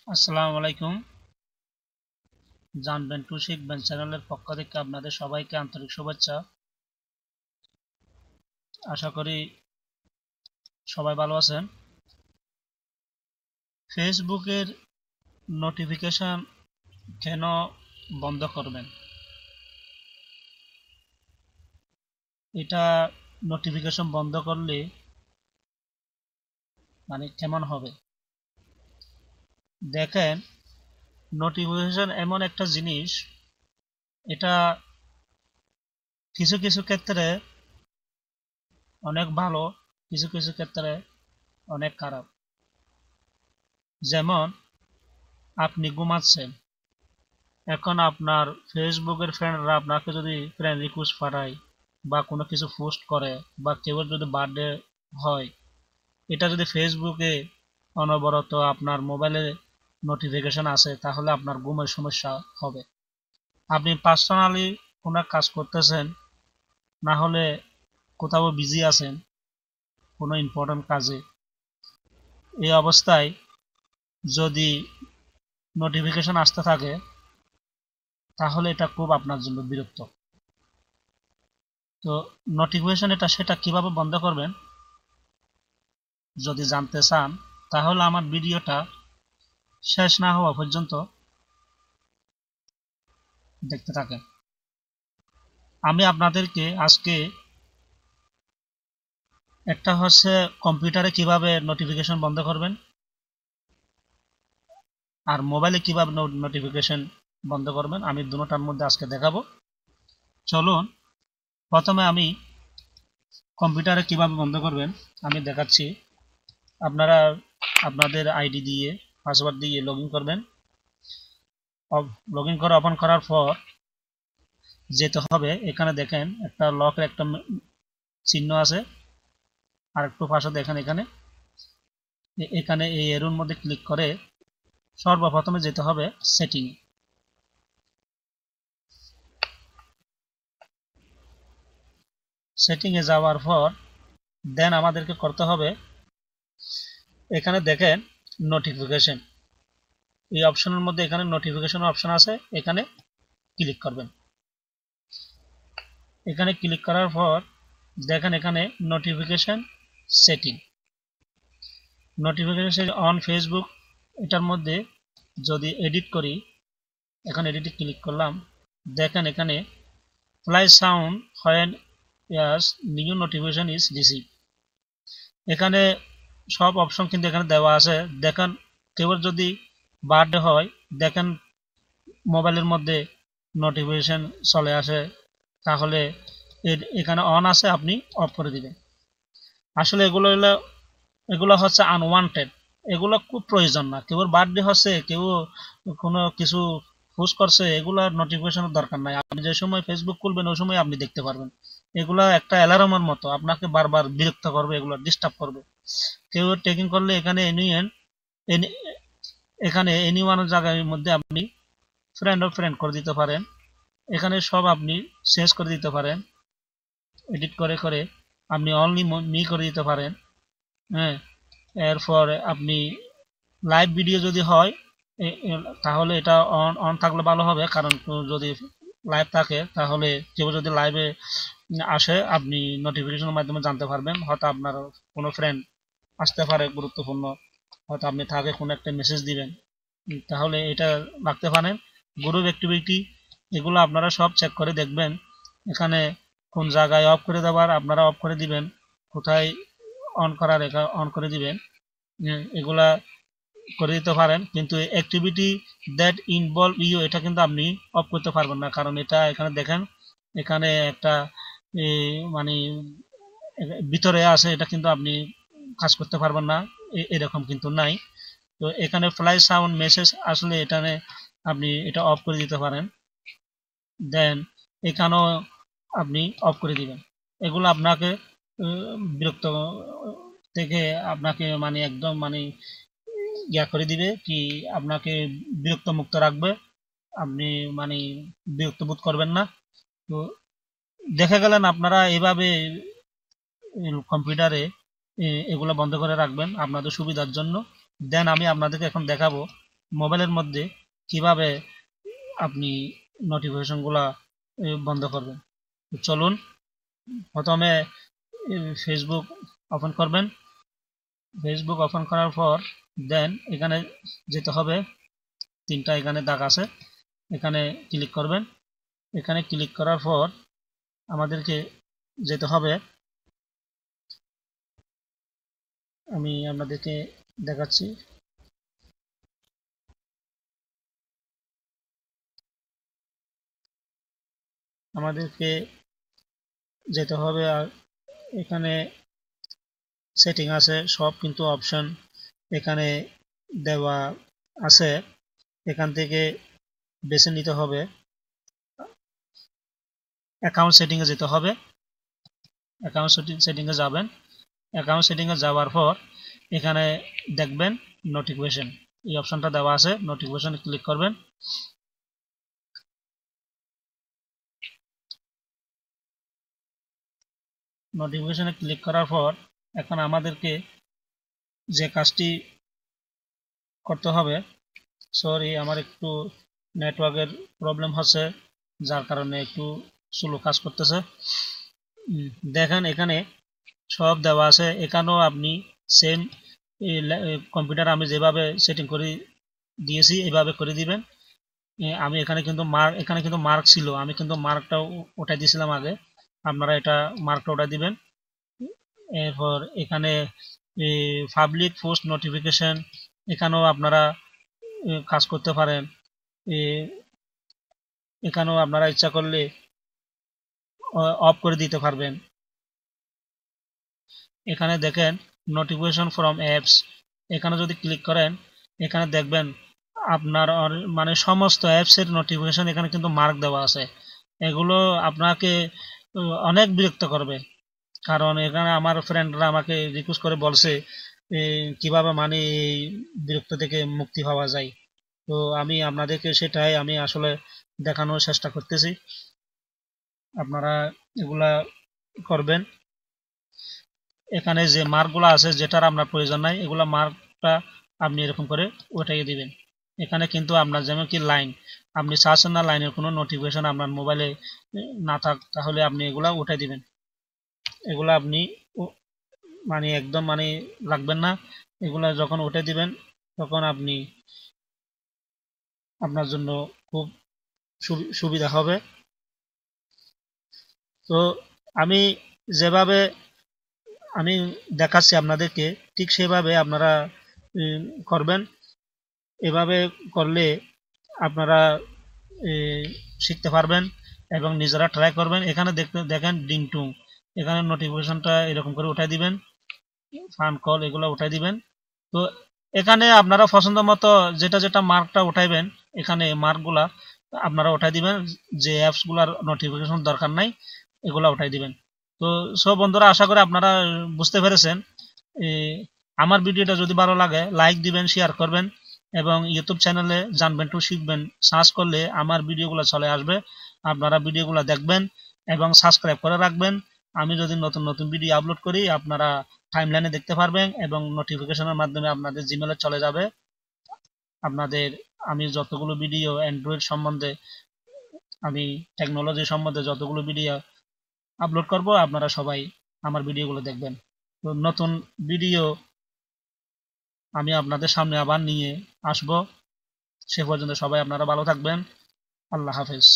আসসালামু আলাইকুম। জানবেন টু শিখবেন চ্যানেলের পক্ষ থেকে আপনাদের সবাইকে আন্তরিক শুভেচ্ছা। আশা করি সবাই ভালো আছেন। ফেসবুকের নোটিফিকেশন কেন বন্ধ করবেন? এটা নোটিফিকেশন বন্ধ করলে কেমন হবে? দেখেন, নোটিফিকেশন এমন একটা জিনিস, এটা কিছু কিছু ক্ষেত্রে অনেক ভালো, কিছু কিছু ক্ষেত্রে অনেক খারাপ। যেমন আপনি ঘুমাচ্ছেন, এখন আপনার ফেসবুকের ফ্রেন্ডরা আপনাকে যদি ফ্রেন্ড রিকোয়েস্ট পাঠায় বা কোনো কিছু পোস্ট করে বা কেউ যদি বার্থডে হয়, এটা যদি ফেসবুকে অনবরত আপনার মোবাইলে নোটিফিকেশন আসে তাহলে আপনার ঘুমের সমস্যা হবে। আপনি পার্সোনালি কোনো কাজ করতেছেন, না হলে কোথাও বিজি আছেন কোনো ইম্পর্টেন্ট কাজে, এই অবস্থায় যদি নোটিফিকেশন আসতে থাকে তাহলে এটা খুব আপনার জন্য বিরক্ত। তো নোটিফিকেশন সেটা কিভাবে বন্ধ করবেন যদি জানতে চান তাহলে আমার ভিডিওটা শেষ না হওয়া পর্যন্ত দেখতে থাকেন। আমি আপনাদেরকে আজকে একটা হচ্ছে কম্পিউটারে কিভাবে নোটিফিকেশন বন্ধ করবেন আর মোবাইলে কিভাবে নোটিফিকেশন বন্ধ করবেন, আমি দুটোটার মধ্যে আজকে দেখাবো। চলুন, প্রথমে আমি কম্পিউটারে কিভাবে বন্ধ করবেন আমি দেখাচ্ছি। আপনারা আপনাদের আইডি দিয়ে পাসওয়ার্ড দিয়ে লগ ইন করবেন। লগ ইন করে ওপেন করার পর যেতে হবে, এখানে দেখেন একটা লকের একটা চিহ্ন আছে, আর একটু পাশে দেখেন এখানে এখানে এই এরোর মধ্যে ক্লিক করে সর্বপ্রথমে যেতে হবে সেটিং। সেটিং এ যাওয়ার পর দেন আমাদেরকে করতে হবে, এখানে দেখেন নোটিফিকেশন, এই অপশনের মধ্যে এখানে নোটিফিকেশন অপশন আছে, এখানে ক্লিক করবেন। এখানে ক্লিক করার পর দেখেন এখানে notification setting, notification on Facebook, এটার মধ্যে যদি এডিট করি, এখন এডিটে ক্লিক করলাম, দেখেন এখানে fly sound when yes new notification is receive, এখানে সব অপশন কিন্তু এখানে দেওয়া আছে। দেখেন কেউ যদি বার্থডে হয়, দেখেন মোবাইলের মধ্যে নোটিফিকেশন চলে আসে, তাহলে এখানে অন আছে, আপনি অফ করে দিবেন। আসলে এগুলো হচ্ছে আনওয়ান্টেড, এগুলো খুব প্রয়োজন না। কেউ বার্থডে হচ্ছে, কেউ কোনো কিছু পোস্ট করছে, এগুলোর নোটিফিকেশনের দরকার নাই। আপনি যে সময় ফেসবুক খুলবেন ওই সময় আপনি দেখতে পারবেন। এগুলা একটা অ্যালার্মের মতো, আপনাকে বারবার বিরক্ত করবে, এগুলো ডিস্টার্ব করবে। কেউ টেকিং করলে এখানে এখানে এনিওয়ানের জায়গার মধ্যে আপনি ফ্রেন্ড করে দিতে পারেন, এখানে সব আপনি চেঞ্জ করে দিতে পারেন, এডিট করে করে আপনি অনলি মি করে দিতে পারেন। হ্যাঁ, এরপর আপনি লাইভ ভিডিও যদি হয় তাহলে এটা অন অন থাকলে ভালো হবে, কারণ যদি লাইভ থাকে তাহলে কেউ যদি লাইভে আসে আপনি নোটিফিকেশনের মাধ্যমে জানতে পারবেন। হয়তো আপনার কোনো ফ্রেন্ড আসতে পারে গুরুত্বপূর্ণ, হয়তো আপনি তাকে কোনো একটা মেসেজ দিবেন, তাহলে এটা রাখতে পারেন। গ্রুপ অ্যাক্টিভিটি, এগুলো আপনারা সব চেক করে দেখবেন, এখানে কোন জায়গায় অফ করে দেওয়ার আপনারা অফ করে দিবেন, কোথায় অন করার অন করে দিবেন, এগুলা করে দিতে পারেন। কিন্তু অ্যাক্টিভিটি দ্যাট ইনভলভ ইউ, এটা কিন্তু আপনি অফ করতে পারবেন না, কারণ এটা এখানে দেখেন এখানে একটা মানে ভিতরে আছে, এটা কিন্তু আপনি কাজ করতে পারবেন না, এরকম কিন্তু নাই। তো এখানে ফ্লাই সাউন্ড মেসেজ আসলে এখানে আপনি এটা অফ করে দিতে পারেন, দেন এখানেও আপনি অফ করে দিবেন। এগুলো আপনাকে বিরক্ত থেকে আপনাকে একদম ইয়া করে দিবে কি, আপনাকে বিরক্ত মুক্ত রাখবে, আপনি মানে বিরক্ত বোধ করবেন না। তো দেখে গেলেন আপনারা এভাবে কম্পিউটারে এগুলো বন্ধ করে রাখবেন আপনাদের সুবিধার জন্য। দেন আমি আপনাদেরকে এখন দেখাবো মোবাইলের মধ্যে কিভাবে আপনি নোটিফিকেশনগুলা বন্ধ করবেন। চলুন প্রথমে ফেসবুক ওপেন করবেন। ফেসবুক ওপেন করার পর দেন এখানে যেতে হবে, তিনটা এখানে দাগ আছে, এখানে ক্লিক করবেন। এখানে ক্লিক করার পর আমাদেরকে যেতে হবে, আমি আপনাদেরকে দেখাচ্ছি। আমাদেরকে যেতে হবে আর এখানে সেটিং আছে সব কিন্তু অপশন এখানে দেওয়া আছে, এখান থেকে বেছে নিতে হবে। অ্যাকাউন্ট সেটিংয়ে যেতে হবে, অ্যাকাউন্ট সেটিংয়ে যাবেন। অ্যাকাউন্ট সেটিংয়ে যাওয়ার পর এখানে দেখবেন নোটিফিকেশন, এই অপশনটা দেওয়া আছে, নোটিফিকেশনে ক্লিক করবেন। নোটিফিকেশনে ক্লিক করার পর এখন আমাদেরকে যে কাজটি করতে হবে, সরি আমার একটু নেটওয়ার্কের প্রবলেম হচ্ছে যার কারণে একটু স্লো কাজ করতেছে। দেখেন এখানে সব দেওয়া আছে, এখানেও আপনি সেম কম্পিউটার আমি যেভাবে সেটিং করে দিয়েছি এভাবে করে দিবেন। আমি এখানে কিন্তু মার্ক ছিল, আমি কিন্তু মার্কটা উঠাই দিয়েছিলাম আগে, আপনারা এটা মার্কটা উঠাই দিবেন। এরপর এখানে পাবলিক পোস্ট নোটিফিকেশন, এখানেও আপনারা কাজ করতে পারেন। এখানেও আপনারা ইচ্ছা করলে অফ করে দিতে পারবেন। এখানে দেখেন নোটিফিকেশন ফ্রম অ্যাপস, এখানে যদি ক্লিক করেন এখানে দেখবেন আপনার মানে সমস্ত অ্যাপসের নোটিফিকেশন এখানে কিন্তু মার্ক দেওয়া আছে। এগুলো আপনাকে অনেক বিরক্ত করবে, কারণ এখানে আমার ফ্রেন্ডরা আমাকে রিকোয়েস্ট করে বলছে কিভাবে মানে এই বিরক্ত থেকে মুক্তি পাওয়া যায়। তো আমি আপনাদেরকে সেটাই আমি আসলে দেখানোর চেষ্টা করতেছি, আপনারা এগুলা করবেন। এখানে যে মার্কগুলো আছে যেটার আপনার প্রয়োজন নাই এগুলা মার্কটা আপনি এরকম করে উঠাইয়ে দিবেন। এখানে কিন্তু আপনার যেমন কি লাইন আপনি চাচ্ছেন না লাইনের কোনো নোটিফিকেশন আপনার মোবাইলে না থাক, তাহলে আপনি এগুলা উঠাই দিবেন। এগুলা আপনি মানে একদম মানে রাখবেন না, এগুলা যখন উঠে দিবেন তখন আপনি আপনার জন্য খুব সুবিধা হবে। তো আমি যেভাবে আমি দেখাচ্ছি আপনাদেরকে ঠিক সেভাবে আপনারা করবেন। এভাবে করলে আপনারা শিখতে পারবেন এবং নিজেরা ট্রাই করবেন। এখানে দেখেন ডিংটুং, এখানে নোটিফিকেশনটা এরকম করে উঠাই দিবেন, ফান কল এগুলো উঠাই দিবেন। তো এখানে আপনারা পছন্দ মতো যেটা যেটা মার্কটা উঠাইবেন এখানে মার্কগুলা আপনারা উঠাই দিবেন, যে অ্যাপসগুলার নোটিফিকেশন দরকার নাই এগুলা উঠাই দিবেন। তো সব বন্ধুরা আশা করি আপনারা বুঝতে পেরেছেন। আমার ভিডিওটা যদি ভালো লাগে লাইক দিবেন, শেয়ার করবেন এবং ইউটিউব চ্যানেলে জানবেন টু শিখবেন সার্চ করলে আমার ভিডিওগুলো চলে আসবে, আপনারা ভিডিওগুলো দেখবেন এবং সাবস্ক্রাইব করে রাখবেন। আমি যদি নতুন নতুন ভিডিও আপলোড করি আপনারা টাইমলাইনে দেখতে পারবেন এবং নোটিফিকেশনের মাধ্যমে আপনাদের জিমেলে চলে যাবে। আপনাদের আমি যতগুলো ভিডিও অ্যান্ড্রয়েড সম্বন্ধে আমি টেকনোলজি সম্বন্ধে যতগুলো ভিডিও আপলোড করব আপনারা সবাই আমার ভিডিওগুলো দেখবেন। তো নতুন ভিডিও আমি আপনাদের সামনে আবার নিয়ে আসব, সে পর্যন্ত সবাই আপনারা ভালো থাকবেন। আল্লাহ হাফেজ।